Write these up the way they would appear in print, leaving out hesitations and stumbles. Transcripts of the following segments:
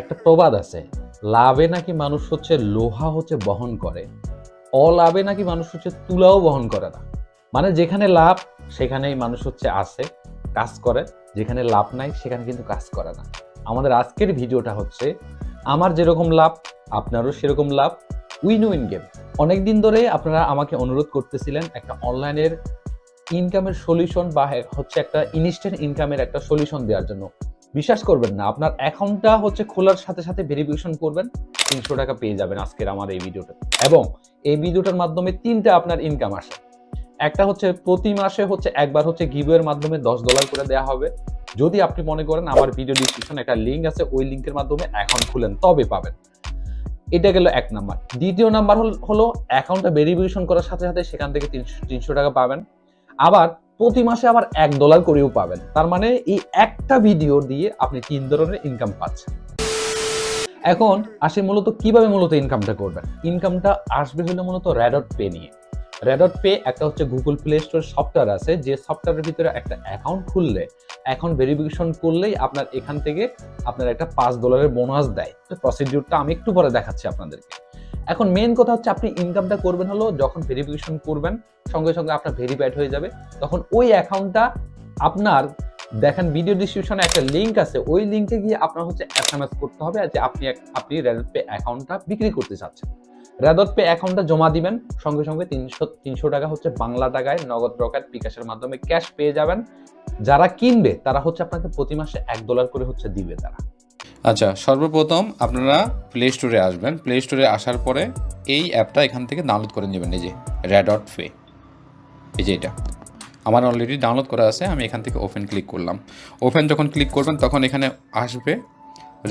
একটা প্রবাদ আছে, লাভে নাকি মানুষ হচ্ছে লোহা হচ্ছে বহন করে, অলাভে নাকি মানুষ হচ্ছে তুলাও বহন করে না। মানে যেখানে লাভ সেখানেই মানুষ হচ্ছে আসে, কাজ করে, যেখানে লাভ নাই সেখানে কিন্তু কাজ করে না। আমাদের আজকের ভিডিওটা হচ্ছে আমার যেরকম লাভ আপনারও সেরকম লাভ, উইন উইন গেম। অনেকদিন ধরে আপনারা আমাকে অনুরোধ করতেছিলেন একটা অনলাইনের ইনকামের সলিউশন বা হচ্ছে একটা ইনস্ট্যান্ট ইনকামের একটা সলিউশন দেওয়ার জন্য। বিশ্বাস করবেন না, আপনার অ্যাকাউন্টটা হচ্ছে খোলার সাথে সাথে ভেরিফিকেশন করবেন, 300 টাকা পেয়ে যাবেন আজকের আমার এই ভিডিওটা। এবং এই ভিডিওটার মাধ্যমে তিনটা আপনার ইনকাম আসে। একটা হচ্ছে প্রতি মাসে হচ্ছে একবার হচ্ছে গিভওয়ের মাধ্যমে $10 করে দেওয়া হবে। যদি আপনি মনে করেন আমার ভিডিও ডিসক্রিপশনে একটা লিঙ্ক আছে, ওই লিঙ্কের মাধ্যমে অ্যাকাউন্ট খুলেন তবে পাবেন। এটা গেল এক নাম্বার। দ্বিতীয় নাম্বার হলো অ্যাকাউন্টটা ভেরিফিকেশন করার সাথে সাথে সেখান থেকে 300 টাকা পাবেন। আবার প্রতি মাসে আবার $1 করেও পাবেন। তার মানে এই একটা ভিডিও দিয়ে আপনি 3 ধরনের ইনকাম পাচ্ছেন। এখন আসে মূলত কিভাবে ইনকামটা করবেন। ইনকামটা আসবে হলো মূলত RedotPay নিয়ে। RedotPay একটা হচ্ছে গুগল প্লে স্টোর সফটওয়্যার আছে, যে সফটওয়্যারের ভিতরে একটা অ্যাকাউন্ট খুললে, অ্যাকাউন্ট ভেরিফিকেশন করলেই আপনার এখান থেকে আপনার একটা $5 বোনাস দেয়। প্রসিডিউরটা আমি একটু পরে দেখাচ্ছি আপনাদেরকে। এখন মেইন কথা হচ্ছে আপনি ইনকামটা করবেন হলো যখন ভেরিফিকেশন করবেন, সঙ্গে সঙ্গে আপনার ভেরিফাইড হয়ে যাবে, তখন ওই অ্যাকাউন্টটা আপনার দেখেন ভিডিও ডিসক্রিপশনে একটা লিঙ্ক আছে, ওই লিঙ্কে গিয়ে আপনার হচ্ছে SMS করতে হবে যে আপনি RedotPay অ্যাকাউন্টটা বিক্রি করতে চাচ্ছেন। RedotPay অ্যাকাউন্টটা জমা দিবেন, সঙ্গে সঙ্গে 300 টাকা হচ্ছে বাংলা টাকায় নগদ রকেট বিকাশের মাধ্যমে ক্যাশ পেয়ে যাবেন। যারা কিনবে তারা হচ্ছে আপনাকে প্রতি মাসে $1 করে হচ্ছে দিবে তারা। আচ্ছা, সর্বপ্রথম আপনারা প্লে স্টোরে আসবেন। প্লে স্টোরে আসার পরে এই অ্যাপটা এখান থেকে ডাউনলোড করে নেবেন। এই যে RedotPay, এই যে এটা আমার অলরেডি ডাউনলোড করা আছে। আমি এখান থেকে ওপেন ক্লিক করলাম। ওপেন যখন ক্লিক করবেন তখন এখানে আসবে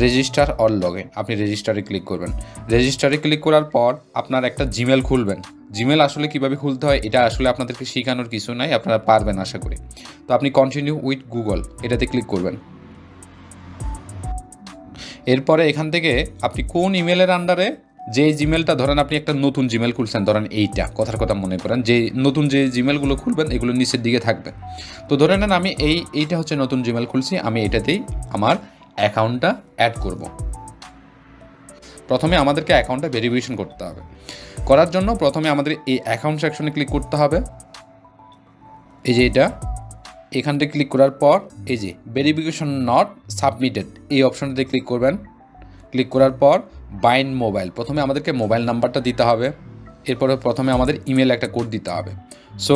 রেজিস্টার অর লগ ইন। আপনি রেজিস্টারে ক্লিক করবেন। রেজিস্টারে ক্লিক করার পর আপনার একটা জিমেল খুলবেন। জিমেল আসলে কীভাবে খুলতে হয় এটা আসলে আপনাদেরকে শেখানোর কিছু নাই, আপনারা পারবেন আশা করি। তো আপনি কন্টিনিউ উইথ গুগল এটাতে ক্লিক করবেন। এরপরে এখান থেকে আপনি কোন ইমেলের আন্ডারে, যে জিমেলটা ধরেন আপনি একটা নতুন জিমেল খুলছেন, ধরেন এইটা কথার কথা মনে করেন, যে নতুন যে জিমেলগুলো খুলবেন এগুলো নিচের দিকে থাকবে। তো ধরে নেন আমি এইটা হচ্ছে নতুন জিমেল খুলছি, আমি এটাতেই আমার অ্যাকাউন্টটা অ্যাড করব। প্রথমে আমাদেরকে অ্যাকাউন্টটা ভেরিফিকেশন করতে হবে। করার জন্য প্রথমে আমাদের এই অ্যাকাউন্ট সেকশনে ক্লিক করতে হবে। এই যে এটা, এখান থেকে ক্লিক করার পর এই যে ভেরিফিকেশন নট সাবমিটেড এই অপশনটাতে ক্লিক করবেন। ক্লিক করার পর বাইন্ড মোবাইল, প্রথমে আমাদেরকে মোবাইল নাম্বারটা দিতে হবে। এরপরে প্রথমে আমাদের ইমেল একটা কোড দিতে হবে। সো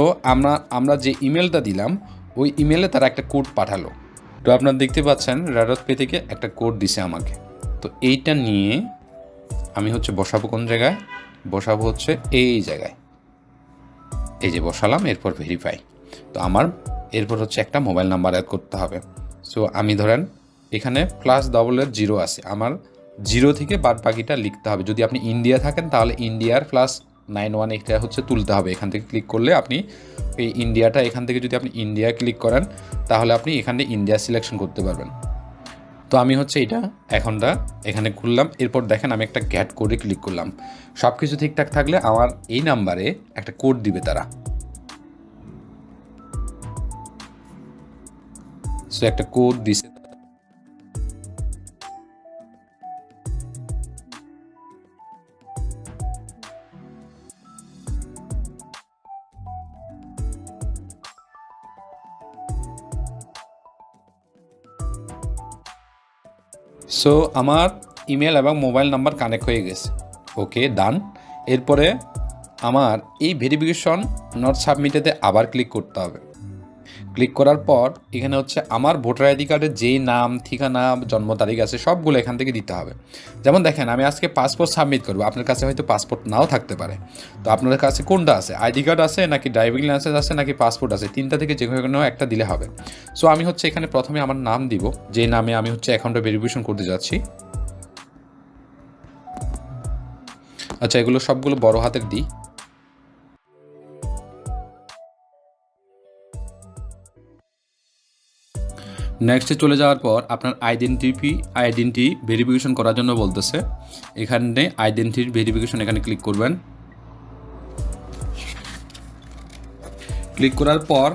আমরা যে ইমেলটা দিলাম ওই ইমেলে তারা একটা কোড পাঠালো। তো আপনারা দেখতে পাচ্ছেন RedotPay থেকে একটা কোড দিছে আমাকে। তো এইটা নিয়ে আমি হচ্ছে বসাবো কোন জায়গায়, বসাবো হচ্ছে এই জায়গায়, এই যে বসালাম। এরপর ভেরিফাই। তো আমার এরপর হচ্ছে একটা মোবাইল নাম্বার অ্যাড করতে হবে। সো আমি ধরেন এখানে +00 আছে, আমার 0 থেকে বাদ বাকিটা লিখতে হবে। যদি আপনি ইন্ডিয়া থাকেন তাহলে ইন্ডিয়ার +91 এটা হচ্ছে তুলতে হবে। এখান থেকে ক্লিক করলে আপনি এই ইন্ডিয়াটা, এখান থেকে যদি আপনি ইন্ডিয়া ক্লিক করেন তাহলে আপনি এখানে ইন্ডিয়া সিলেকশন করতে পারবেন। তো আমি হচ্ছে এটা এখনটা এখানে খুললাম। এরপর দেখেন আমি একটা গ্যাট কোডে ক্লিক করলাম। সব কিছু ঠিকঠাক থাকলে আমার এই নাম্বারে একটা কোড দিবে তারা। সো একটা কোড দিছে। সো আমার ইমেল এবং মোবাইল নাম্বার কানেক্ট হয়ে গেছে। ওকে, ডান। এরপরে আমার এই ভেরিফিকেশন নট সাবমিটেতে আবার ক্লিক করতে হবে। ক্লিক করার পর এখানে হচ্ছে আমার ভোটার আইডি কার্ডের যেই নাম, ঠিকানা, জন্ম তারিখ আছে সবগুলো এখান থেকে দিতে হবে। যেমন দেখেন আমি আজকে পাসপোর্ট সাবমিট করবো, আপনার কাছে হয়তো পাসপোর্ট নাও থাকতে পারে। তো আপনার কাছে কোনটা আছে, আইডি কার্ড আছে নাকি ড্রাইভিং লাইসেন্স আছে নাকি পাসপোর্ট আছে, তিনটা থেকে যে কোনো একটা দিলে হবে। সো আমি হচ্ছে এখানে প্রথমে আমার নাম দিব, যে নামে আমি হচ্ছে অ্যাকাউন্টে ভেরিফিকেশন করতে যাচ্ছি। আচ্ছা, এগুলো সবগুলো বড় হাতের দিই। নেক্সটে চলে যাওয়ার পর আপনার আইডেন্টি ভেরিফিকেশন করার জন্য বলতেছে। এখানে আইডেন্টি ভেরিফিকেশন এখানে ক্লিক করবেন। ক্লিক করার পর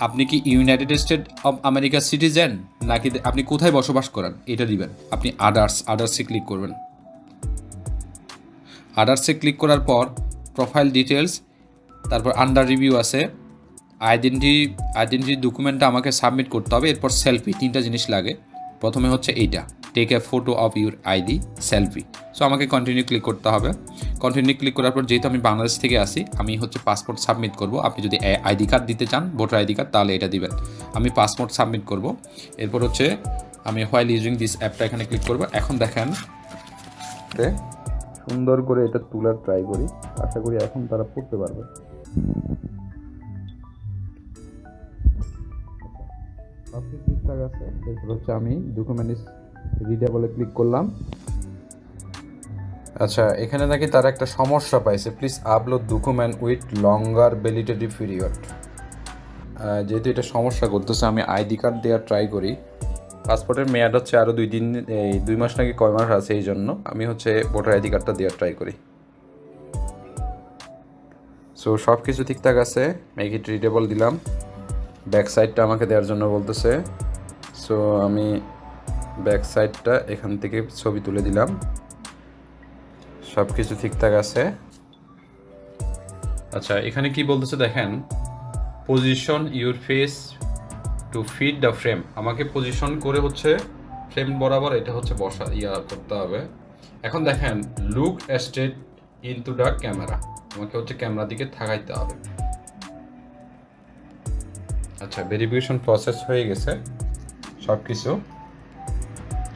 আপনি কি ইউনাইটেড স্টেট অফ আমেরিকার সিটিজেন, নাকি আপনি কোথায় বসবাস করেন এটা দিবেন। আপনি আদার্সে ক্লিক করবেন। আদার্সে ক্লিক করার পর প্রোফাইল ডিটেলস, তারপর আন্ডার রিভিউ আছে, আইডেন্টি ডকুমেন্টটা আমাকে সাবমিট করতে হবে, এরপর সেলফি, 3টা জিনিস লাগে। প্রথমে হচ্ছে এইটা, take a photo of your ID selfie. So আমাকে কন্টিনিউ ক্লিক করতে হবে। কন্টিনিউ ক্লিক করার পর যেহেতু আমি বাংলাদেশ থেকে আসি, আমি হচ্ছে পাসপোর্ট সাবমিট করব। আপনি যদি আইডি কার্ড দিতে চান, ভোটার আইডি কার্ড, তাহলে এটা দিবেন। আমি পাসপোর্ট সাবমিট করব। এরপর হচ্ছে আমি হোয়াইল ইউজিং দিস অ্যাপটা এখানে ক্লিক করব। এখন দেখেন সুন্দর করে এটা তোলার ট্রাই করি, আশা করি এখন তারা পড়তে পারবে। ঠিকঠাক আছে। এরপর হচ্ছে আমি ডকুমেন্টস রিডেবলে ক্লিক করলাম। আচ্ছা, এখানে নাকি তারা একটা সমস্যা পাইছে, please upload document with longer validity period. যেহেতু এটা সমস্যা করতেছে, আমি আইডি কার্ড দেওয়ার ট্রাই করি। পাসপোর্টের মেয়াদ হচ্ছে আরও 2 মাস নাকি কয় মাস আছে, এই জন্য আমি হচ্ছে ভোটার আইডি কার্ডটা দেওয়ার ট্রাই করি। সো সব কিছু ঠিকঠাক আছে, মেক ইট রিডেবল দিলাম। ব্যাক সাইডটা আমাকে দেওয়ার জন্য বলতেছে। সো আমি ব্যাক সাইডটা এখান থেকে ছবি তুলে দিলাম। সব কিছু ঠিকঠাক আছে। আচ্ছা, এখানে কি বলতেছে দেখেন, position your face to fit the frame. আমাকে পজিশন করে হচ্ছে ফ্রেম বরাবর এটা হচ্ছে করতে হবে। এখন দেখেন, look straight into the camera, আমাকে হচ্ছে ক্যামেরা দিকে তাকাইতে হবে। আচ্ছা, ভেরিফিকেশন প্রসেস হয়ে গেছে সব কিছু।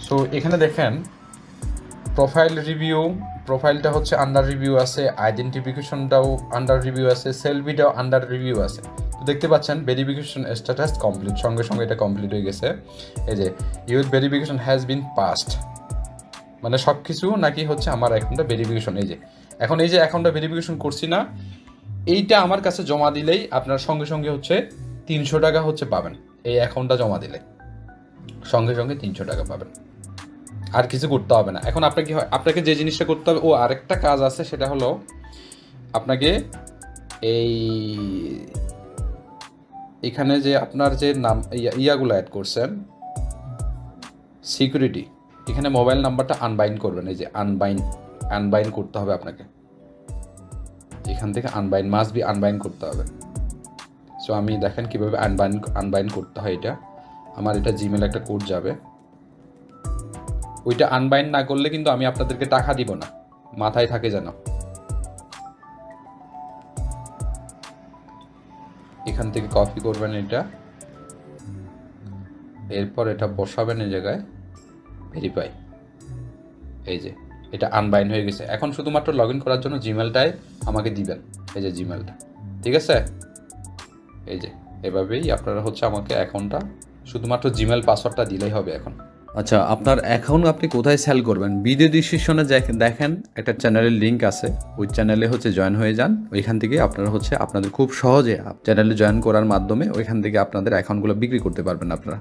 সো এখানে দেখেন প্রোফাইলটা হচ্ছে আন্ডার রিভিউ আছে, আইডেন্টিফিকেশনটাও আন্ডার রিভিউ আছে, সেলফিটাও আন্ডার রিভিউ আছে। তো দেখতে পাচ্ছেন ভেরিফিকেশন স্ট্যাটাস কমপ্লিট, সঙ্গে সঙ্গে এটা কমপ্লিট হয়ে গেছে। এই যে your verification has been passed, মানে সব কিছু নাকি হচ্ছে আমার অ্যাকাউন্টটা ভেরিফিকেশন। এই যে এখন এই যে অ্যাকাউন্টটা ভেরিফিকেশন করছি না, এইটা আমার কাছে জমা দিলেই আপনার সঙ্গে সঙ্গে হচ্ছে 300 টাকা হচ্ছে পাবেন। এই অ্যাকাউন্টটা জমা দিলে সঙ্গে সঙ্গে 300 টাকা পাবেন, আর কিছু করতে হবে না। এখন আপনাকে যে জিনিসটা করতে হবে, আরেকটা কাজ আছে, সেটা হলো আপনাকে এখানে যে আপনার যে নাম ইয়াগুলো অ্যাড করছেন, সিকিউরিটি, এখানে মোবাইল নাম্বারটা আনবাইন্ড করবেন। এই যে আনবাইন্ড করতে হবে আপনাকে, এখান থেকে মাস্ট বি আনবাইন্ড করতে হবে। সো আমি দেখেন কীভাবে আনবাইন্ড করতে হয়। আমার এটা জিমেল একটা কোড যাবে, ওইটা আনবাইন্ড না করলে কিন্তু আমি আপনাদেরকে টাকা দিব না, মাথায় থাকে যেন। এখান থেকে কপি করবেন এটা, এরপর এটা বসাবেন এই জায়গায়, ভেরিফাই। এই যে এটা আনবাইন্ড হয়ে গেছে। এখন শুধুমাত্র লগ ইন করার জন্য জিমেলটাই আমাকে দিবেন, এই যে জিমেলটা, ঠিক আছে? এই যে এভাবেই আপনারা হচ্ছে আমাকে অ্যাকাউন্টটা শুধুমাত্র জিমেল পাসওয়ার্ডটা দিলেই হবে এখন। আচ্ছা, আপনার অ্যাকাউন্ট আপনি কোথায় সেল করবেন, ভিডিও ডিসক্রিপশনে দেখেন একটা চ্যানেলের লিঙ্ক আছে, ওই চ্যানেলে হচ্ছে জয়েন হয়ে যান। ওইখান থেকে আপনারা হচ্ছে আপনাদের খুব সহজে চ্যানেলে জয়েন করার মাধ্যমে ওইখান থেকে আপনাদের অ্যাকাউন্টগুলো বিক্রি করতে পারবেন আপনারা।